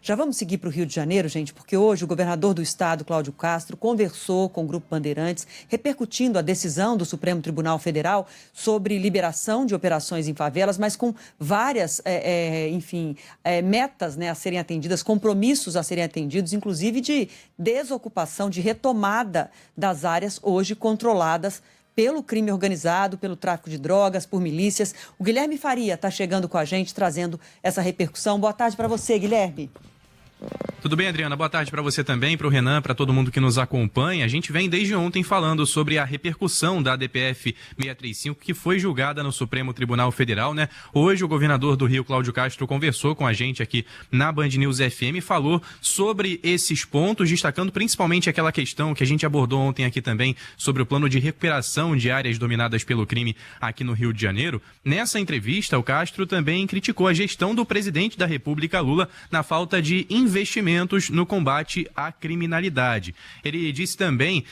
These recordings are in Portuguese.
Já vamos seguir para o Rio de Janeiro, gente, porque hoje o governador do estado, Cláudio Castro, conversou com o Grupo Bandeirantes, repercutindo a decisão do Supremo Tribunal Federal sobre liberação de operações em favelas, mas com várias, metas, né, a serem atendidas, compromissos a serem atendidos, inclusive de desocupação, de retomada das áreas hoje controladas pelo crime organizado, pelo tráfico de drogas, por milícias. O Guilherme Faria está chegando com a gente, trazendo essa repercussão. Boa tarde para você, Guilherme. Tudo bem, Adriana? Boa tarde para você também, para o Renan, para todo mundo que nos acompanha. A gente vem desde ontem falando sobre a repercussão da DPF 635, que foi julgada no Supremo Tribunal Federal, né? Hoje o governador do Rio, Cláudio Castro, conversou com a gente aqui na Band News FM, falou sobre esses pontos, destacando principalmente aquela questão que a gente abordou ontem aqui também, sobre o plano de recuperação de áreas dominadas pelo crime aqui no Rio de Janeiro. Nessa entrevista, o Castro também criticou a gestão do presidente da República, Lula, na falta de investimentos no combate à criminalidade. Ele disse também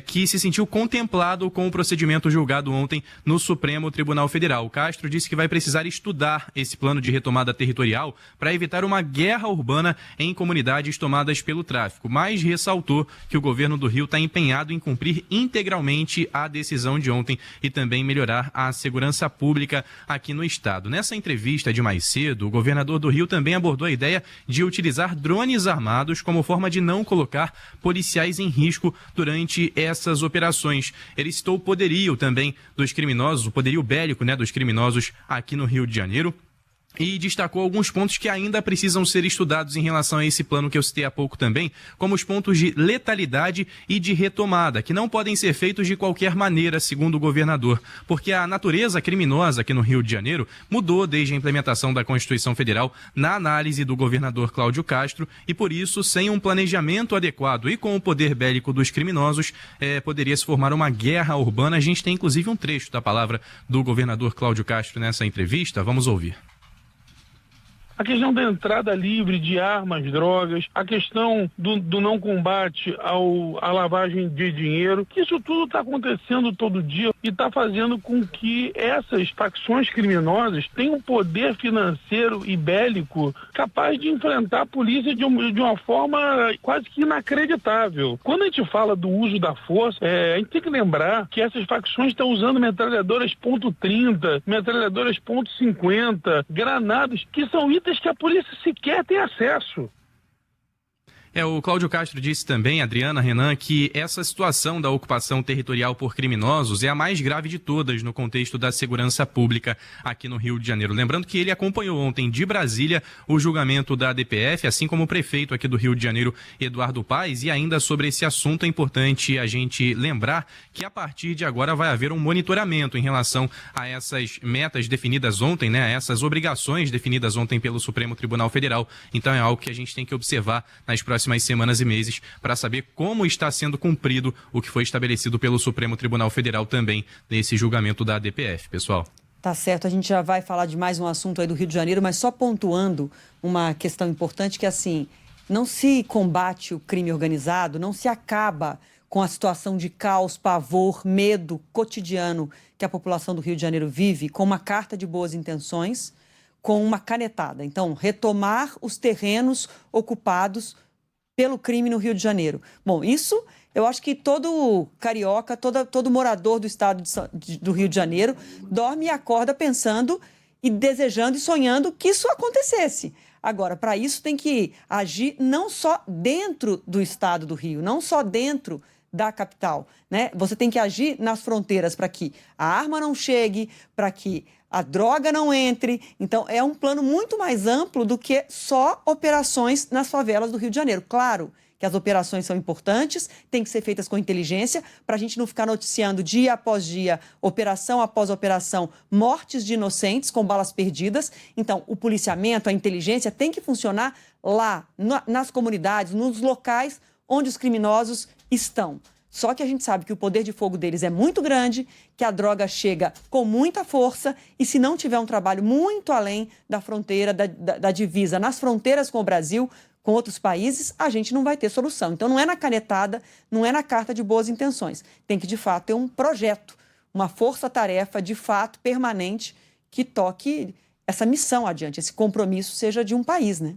que se sentiu contemplado com o procedimento julgado ontem no Supremo Tribunal Federal. O Castro disse que vai precisar estudar esse plano de retomada territorial para evitar uma guerra urbana em comunidades tomadas pelo tráfico, mas ressaltou que o governo do Rio está empenhado em cumprir integralmente a decisão de ontem e também melhorar a segurança pública aqui no estado. Nessa entrevista de mais cedo, o governador do Rio também abordou a ideia de utilizar drones armados como forma de não colocar policiais em risco durante essas operações. Ele citou o poderio também dos criminosos, o poderio bélico, né, dos criminosos aqui no Rio de Janeiro. E destacou alguns pontos que ainda precisam ser estudados em relação a esse plano que eu citei há pouco também, como os pontos de letalidade e de retomada, que não podem ser feitos de qualquer maneira, segundo o governador, porque a natureza criminosa aqui no Rio de Janeiro mudou desde a implementação da Constituição Federal na análise do governador Cláudio Castro e, por isso, sem um planejamento adequado e com o poder bélico dos criminosos, poderia se formar uma guerra urbana. A gente tem, inclusive, um trecho da palavra do governador Cláudio Castro nessa entrevista. Vamos ouvir. A questão da entrada livre de armas, drogas, a questão do não combate à lavagem de dinheiro, que isso tudo está acontecendo todo dia e está fazendo com que essas facções criminosas tenham um poder financeiro e bélico capaz de enfrentar a polícia de uma forma quase que inacreditável. Quando a gente fala do uso da força, a gente tem que lembrar que essas facções estão usando metralhadoras .30, metralhadoras .50, granadas, que são itens que a polícia sequer tem acesso. O Cláudio Castro disse também, Adriana, Renan, que essa situação da ocupação territorial por criminosos é a mais grave de todas no contexto da segurança pública aqui no Rio de Janeiro. Lembrando que ele acompanhou ontem de Brasília o julgamento da DPF, assim como o prefeito aqui do Rio de Janeiro, Eduardo Paes, e ainda sobre esse assunto é importante a gente lembrar que a partir de agora vai haver um monitoramento em relação a essas metas definidas ontem, né, a essas obrigações definidas ontem pelo Supremo Tribunal Federal. Então é algo que a gente tem que observar nas próximas semanas e meses para saber como está sendo cumprido o que foi estabelecido pelo Supremo Tribunal Federal também nesse julgamento da DPF, pessoal. Tá certo, a gente já vai falar de mais um assunto aí do Rio de Janeiro, mas só pontuando uma questão importante que, assim, não se combate o crime organizado, não se acaba com a situação de caos, pavor, medo cotidiano que a população do Rio de Janeiro vive com uma carta de boas intenções, com uma canetada. Então, retomar os terrenos ocupados pelo crime no Rio de Janeiro. Bom, isso eu acho que todo carioca, todo morador do estado do Rio de Janeiro dorme e acorda pensando e desejando e sonhando que isso acontecesse. Agora, para isso tem que agir não só dentro do estado do Rio, não só dentro da capital, né? Você tem que agir nas fronteiras para que a arma não chegue, para que a droga não entre. Então, é um plano muito mais amplo do que só operações nas favelas do Rio de Janeiro. Claro que as operações são importantes, têm que ser feitas com inteligência, para a gente não ficar noticiando dia após dia, operação após operação, mortes de inocentes com balas perdidas. Então, o policiamento, a inteligência tem que funcionar lá, nas comunidades, nos locais onde os criminosos estão. Só que a gente sabe que o poder de fogo deles é muito grande, que a droga chega com muita força e se não tiver um trabalho muito além da fronteira, da divisa, nas fronteiras com o Brasil, com outros países, a gente não vai ter solução. Então não é na canetada, não é na carta de boas intenções. Tem que, de fato, ter um projeto, uma força-tarefa, de fato, permanente, que toque essa missão adiante, esse compromisso seja de um país, né?